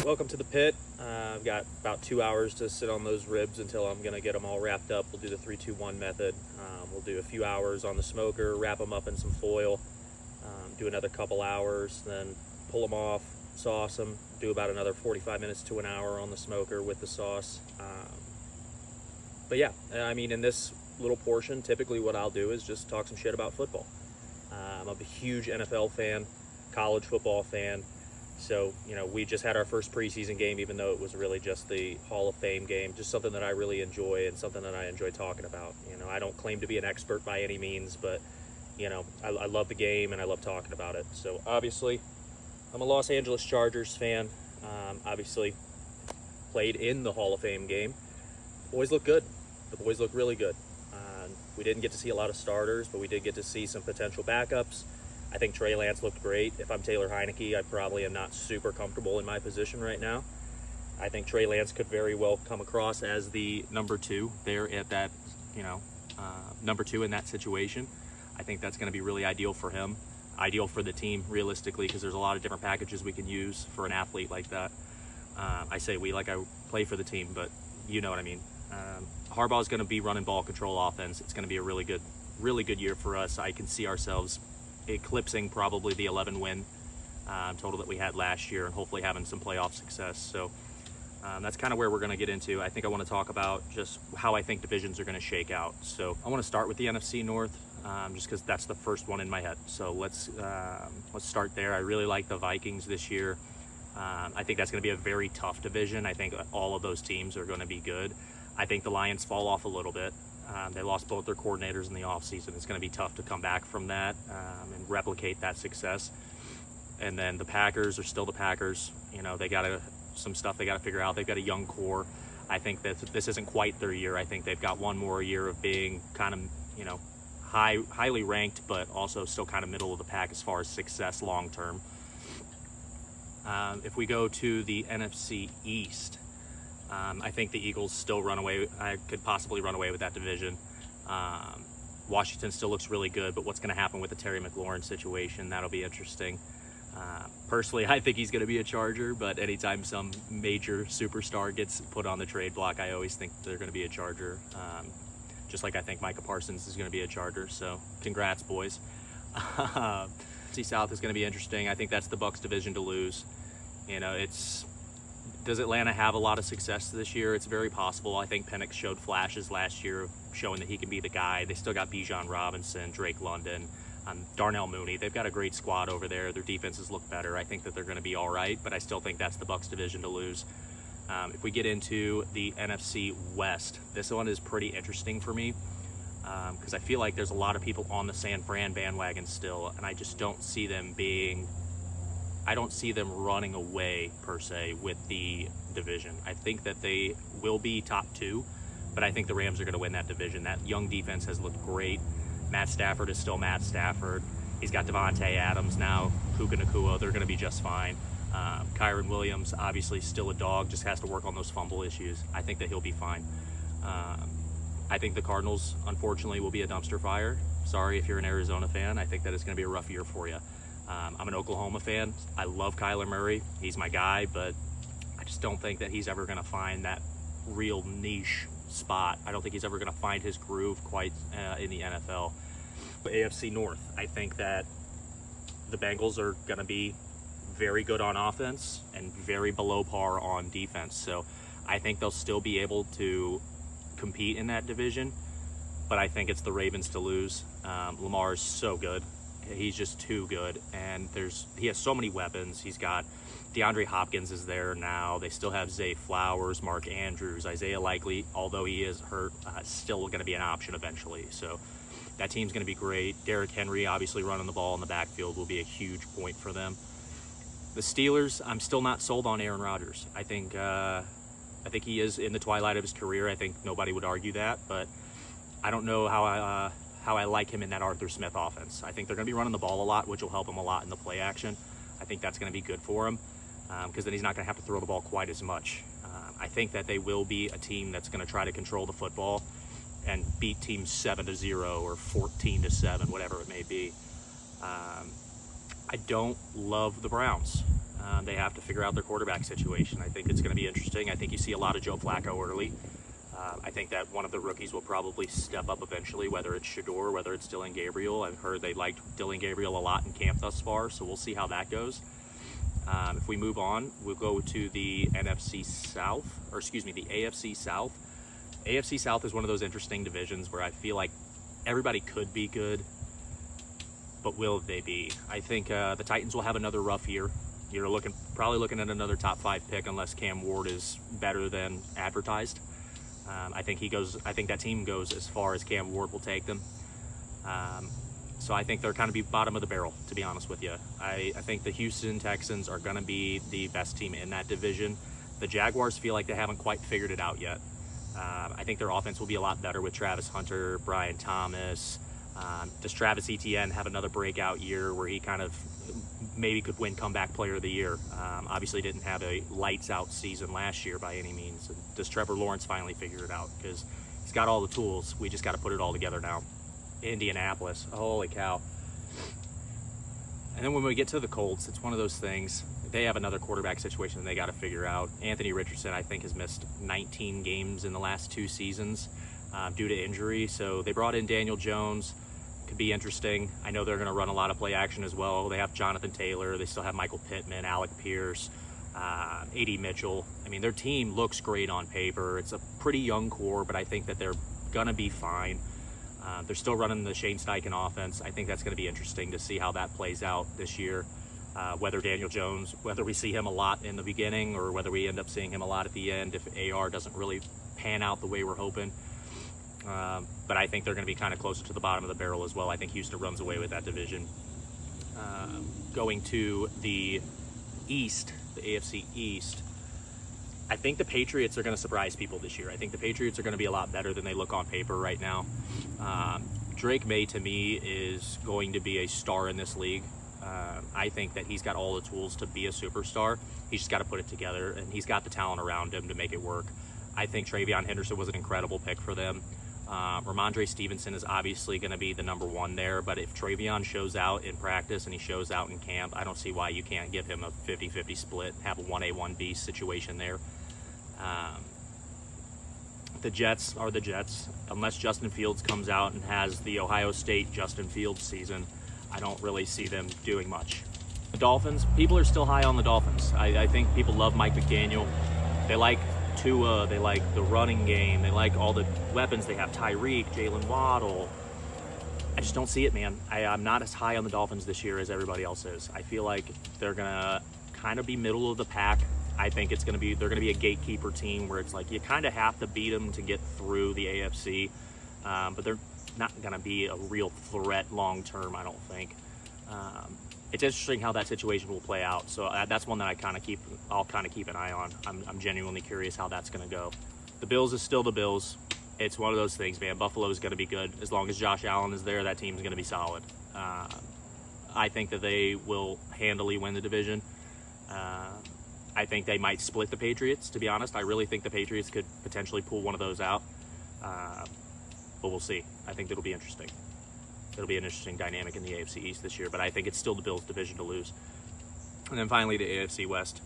welcome to the pit. I've got about 2 hours to sit on those ribs until I'm going to get them all wrapped up. We'll do the 3-2-1 method. We'll do a few hours on the smoker, wrap them up in some foil, do another couple hours, then pull them off, sauce them, do about another 45 minutes to an hour on the smoker with the sauce. But yeah, I mean, in this little portion, typically what I'll do is just talk some shit about football. I'm a huge NFL fan, college football fan. So, we just had our first preseason game, even though it was really just the Hall of Fame game, just something that I really enjoy and something that I enjoy talking about. I don't claim to be an expert by any means, but, I love the game and I love talking about it. So, obviously, I'm a Los Angeles Chargers fan. Obviously, played in the Hall of Fame game. Boys look good. The boys look really good. We didn't get to see a lot of starters, but we did get to see some potential backups. I think Trey Lance looked great. If I'm Taylor Heineke, I probably am not super comfortable in my position right now. I think Trey Lance could very well come across as the number two there at that, number two in that situation. I think that's going to be really ideal for him, ideal for the team, realistically, because there's a lot of different packages we can use for an athlete like that. I say we like I play for the team, but you know what I mean. Harbaugh's going to be running ball control offense. It's going to be a really good year for us. I can see ourselves eclipsing probably the 11 win total that we had last year and hopefully having some playoff success. So that's kind of where we're going to get into. I think I want to talk about just how I think divisions are going to shake out. So I want to start with the NFC North just because that's the first one in my head. So let's start there. I really like the Vikings this year. I think that's going to be a very tough division. I think all of those teams are going to be good. I think the Lions fall off a little bit. They lost both their coordinators in the offseason. It's going to be tough to come back from that and replicate that success. And then the Packers are still the Packers. They got some stuff they got to figure out. They've got a young core. I think that this isn't quite their year. I think they've got one more year of being kind of, highly ranked, but also still kind of middle of the pack as far as success long term. If we go to the NFC East, I think the Eagles still run away. I could possibly run away with that division. Washington still looks really good, but what's going to happen with the Terry McLaurin situation, that'll be interesting. Personally, I think he's going to be a Charger, but anytime some major superstar gets put on the trade block, I always think they're going to be a Charger. Just like I think Micah Parsons is going to be a Charger. So congrats, boys. NFC South is going to be interesting. I think that's the Bucs division to lose. Does Atlanta have a lot of success this year? It's very possible. I think Penix showed flashes last year of showing that he can be the guy. They still got Bijan Robinson, Drake London, Darnell Mooney. They've got a great squad over there. Their defenses look better. I think that they're going to be all right, but I still think that's the Bucs division to lose. If we get into the NFC West, this one is pretty interesting for me because I feel like there's a lot of people on the San Fran bandwagon still, and I just don't see them running away per se with the division. I think that they will be top two, but I think the Rams are going to win that division. That young defense has looked great. Matt Stafford is still Matt Stafford. He's got Devontae Adams now, Puka Nacua. They're going to be just fine. Kyron Williams, obviously still a dog, just has to work on those fumble issues. I think that he'll be fine. I think the Cardinals, unfortunately, will be a dumpster fire. Sorry if you're an Arizona fan. I think that it's going to be a rough year for you. I'm an Oklahoma fan. I love Kyler Murray. He's my guy, but I just don't think that he's ever going to find that real niche spot. I don't think he's ever going to find his groove quite in the NFL. But AFC North, I think that the Bengals are going to be very good on offense and very below par on defense. So I think they'll still be able to compete in that division, but I think it's the Ravens to lose. Lamar is so good. He's just too good, and he has so many weapons. He's got DeAndre Hopkins is there now. They still have Zay Flowers, Mark Andrews, Isaiah Likely, although he is hurt, still going to be an option eventually. So that team's going to be great. Derrick Henry, obviously running the ball in the backfield, will be a huge point for them. The Steelers, I'm still not sold on Aaron Rodgers. I think he is in the twilight of his career. I think nobody would argue that, but I don't know how I like him in that Arthur Smith offense. I think they're going to be running the ball a lot, which will help him a lot in the play action. I think that's going to be good for him because then he's not going to have to throw the ball quite as much. I think that they will be a team that's going to try to control the football and beat teams 7-0 or 14-7, whatever it may be. I don't love the Browns. They have to figure out their quarterback situation. I think it's going to be interesting. I think you see a lot of Joe Flacco early. I think that one of the rookies will probably step up eventually, whether it's Shedeur, whether it's Dylan Gabriel. I've heard they liked Dylan Gabriel a lot in camp thus far, so we'll see how that goes. If we move on, we'll go to the AFC South. AFC South is one of those interesting divisions where I feel like everybody could be good, but will they be? I think the Titans will have another rough year. You're probably looking at another top 5 pick unless Cam Ward is better than advertised. I think that team goes as far as Cam Ward will take them. So I think they're kind of be bottom of the barrel, to be honest with you. I think the Houston Texans are going to be the best team in that division. The Jaguars feel like they haven't quite figured it out yet. I think their offense will be a lot better with Travis Hunter, Brian Thomas. Does Travis Etienne have another breakout year where he kind of maybe could win comeback player of the year? Obviously didn't have a lights out season last year by any means. Does Trevor Lawrence finally figure it out? Because he's got all the tools. We just got to put it all together now. Indianapolis, holy cow. And then when we get to the Colts, it's one of those things. They have another quarterback situation they got to figure out. Anthony Richardson, I think, has missed 19 games in the last 2 seasons due to injury. So they brought in Daniel Jones. Could be interesting. I know they're going to run a lot of play action as well. They have Jonathan Taylor. They still have Michael Pittman, Alec Pierce, A.D. Mitchell. I mean, their team looks great on paper. It's a pretty young core, but I think that they're going to be fine. They're still running the Shane Steichen offense. I think that's going to be interesting to see how that plays out this year. Whether Daniel Jones, whether we see him a lot in the beginning or whether we end up seeing him a lot at the end if AR doesn't really pan out the way we're hoping. But I think they're going to be kind of closer to the bottom of the barrel as well. I think Houston runs away with that division. Going to the East, the AFC East, I think the Patriots are going to surprise people this year. I think the Patriots are going to be a lot better than they look on paper right now. Drake May, to me, is going to be a star in this league. I think that he's got all the tools to be a superstar. He's just got to put it together, and he's got the talent around him to make it work. I think TreVeyon Henderson was an incredible pick for them. Ramondre Stevenson is obviously going to be the number 1 there, but if TreVeyon shows out in practice and he shows out in camp, I don't see why you can't give him a 50-50 split, have a 1A, 1B situation there. The Jets are the Jets. Unless Justin Fields comes out and has the Ohio State Justin Fields season, I don't really see them doing much. The Dolphins, people are still high on the Dolphins. I think people love Mike McDaniel. They like Tua, they like the running game, they like all the weapons they have, Tyreek, Jalen Waddle. I just don't see it, man. I'm not as high on the Dolphins this year as everybody else is. I feel like they're going to kind of be middle of the pack. I think they're going to be a gatekeeper team where it's like you kind of have to beat them to get through the AFC, but they're not going to be a real threat long term, I don't think. It's interesting how that situation will play out. So that's one that I'll kind of keep an eye on. I'm genuinely curious how that's going to go. The Bills is still the Bills. It's one of those things, man. Buffalo is going to be good. As long as Josh Allen is there, that team's going to be solid. I think that they will handily win the division. I think they might split the Patriots, to be honest. I really think the Patriots could potentially pull one of those out. But we'll see. I think it'll be interesting. It'll be an interesting dynamic in the AFC East this year, but I think it's still the Bills' division to lose. And then finally, the AFC West.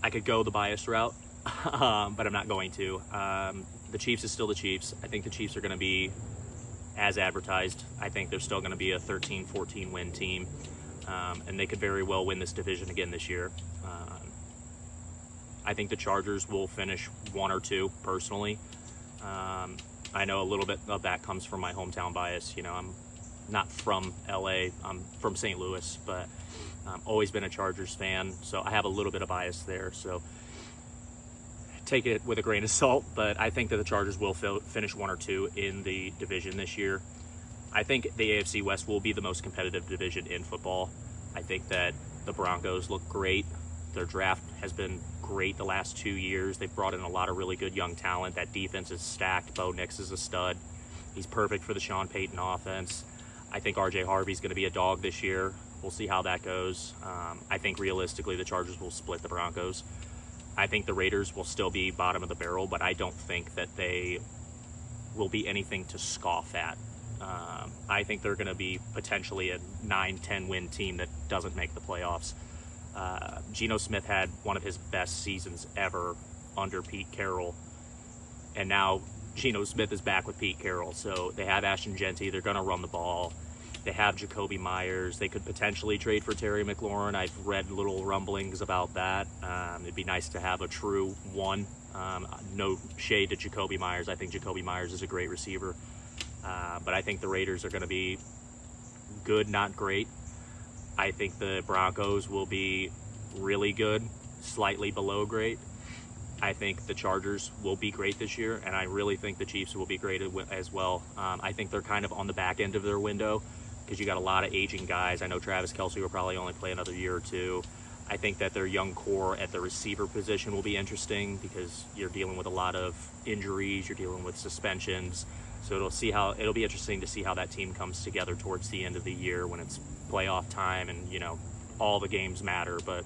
I could go the biased route, but I'm not going to. The Chiefs is still the Chiefs. I think the Chiefs are going to be as advertised. I think they're still going to be a 13-14 win team, and they could very well win this division again this year. I think the Chargers will finish 1 or 2, personally. I know a little bit of that comes from my hometown bias. You know, I'm not from LA, I'm from St. Louis, but I've always been a Chargers fan, so I have a little bit of bias there. So take it with a grain of salt, but I think that the Chargers will finish 1 or 2 in the division this year. I think the AFC West will be the most competitive division in football. I think that the Broncos look great. Their draft has been great the last 2 years. They've brought in a lot of really good young talent. That defense is stacked. Bo Nix is a stud. He's perfect for the Sean Payton offense. I think R.J. Harvey's going to be a dog this year. We'll see how that goes. I think realistically the Chargers will split the Broncos. I think the Raiders will still be bottom of the barrel, but I don't think that they will be anything to scoff at. I think they're going to be potentially a 9-10 win team that doesn't make the playoffs. Geno Smith had one of his best seasons ever under Pete Carroll, and now Geno Smith is back with Pete Carroll. So they have Ashton Jeanty. They're going to run the ball. They have Jacoby Myers. They could potentially trade for Terry McLaurin. I've read little rumblings about that. It'd be nice to have a true one. No shade to Jacoby Myers. I think Jacoby Myers is a great receiver. But I think the Raiders are going to be good, not great. I think the Broncos will be really good, slightly below great. I think the Chargers will be great this year, and I really think the Chiefs will be great as well. I think they're kind of on the back end of their window because you got a lot of aging guys. I know Travis Kelce will probably only play another year or two. I think that their young core at the receiver position will be interesting because you're dealing with a lot of injuries, you're dealing with suspensions. So it'll be interesting to see how that team comes together towards the end of the year when it's playoff time and, all the games matter. But,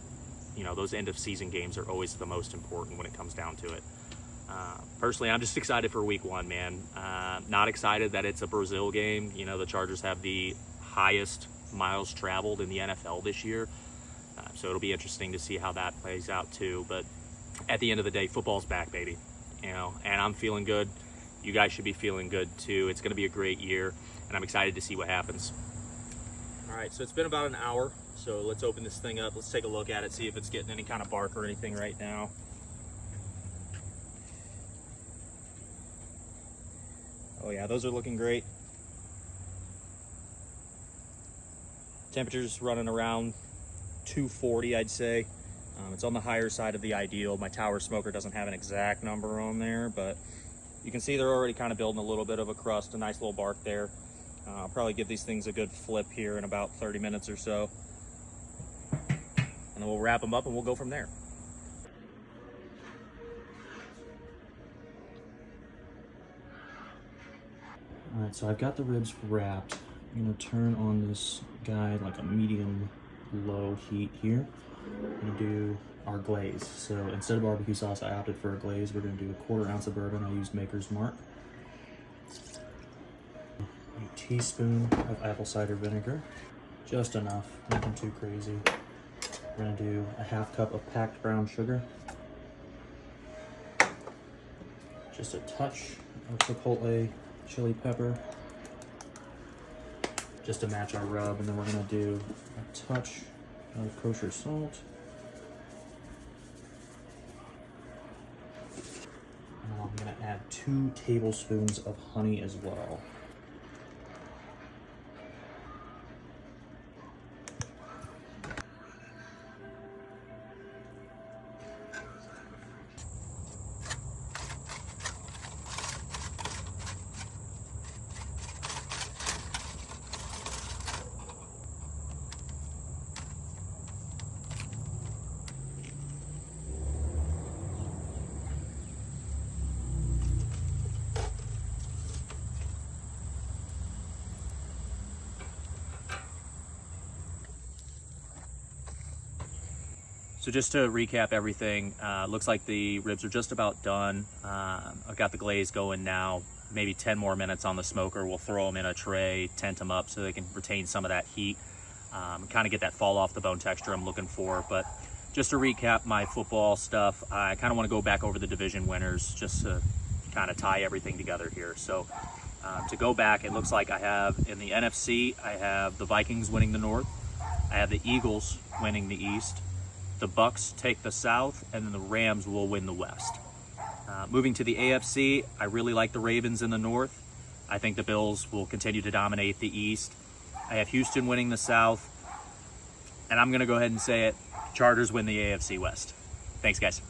those end of season games are always the most important when it comes down to it. Personally, I'm just excited for week 1, man. Not excited that it's a Brazil game. The Chargers have the highest miles traveled in the NFL this year. So it'll be interesting to see how that plays out too. But at the end of the day, football's back, baby. And I'm feeling good. You guys should be feeling good too. It's going to be a great year, and I'm excited to see what happens. All right, so it's been about an hour. So let's open this thing up. Let's take a look at it, see if it's getting any kind of bark or anything right now. Oh yeah, those are looking great. Temperature's running around 240, I'd say. It's on the higher side of the ideal. My tower smoker doesn't have an exact number on there, but you can see they're already kind of building a little bit of a crust, a nice little bark there. I'll probably give these things a good flip here in about 30 minutes or so. And then we'll wrap them up and we'll go from there. All right, so I've got the ribs wrapped. I'm gonna turn on this guide like a medium low heat here. I'm gonna do our glaze. So instead of barbecue sauce, I opted for a glaze. We're gonna do a 1/4 ounce of bourbon. I used Maker's Mark. A teaspoon of apple cider vinegar, just enough, nothing too crazy. We're gonna do a 1/2 cup of packed brown sugar. Just a touch of chipotle chili pepper, just to match our rub, and then we're gonna do a touch of kosher salt. And I'm gonna add 2 tablespoons of honey as well. So just to recap everything, looks like the ribs are just about done. I've got the glaze going now, maybe 10 more minutes on the smoker. We'll throw them in a tray, tent them up so they can retain some of that heat, kind of get that fall off the bone texture I'm looking for. But just to recap my football stuff, I kind of want to go back over the division winners just to kind of tie everything together here. So to go back, it looks like I have in the NFC, I have the Vikings winning the North. I have the Eagles winning the East. The Bucks take the South, and then the Rams will win the West. Moving to the AFC, I really like the Ravens in the North. I think the Bills will continue to dominate the East. I have Houston winning the South, and I'm going to go ahead and say it. Chargers win the AFC West. Thanks, guys.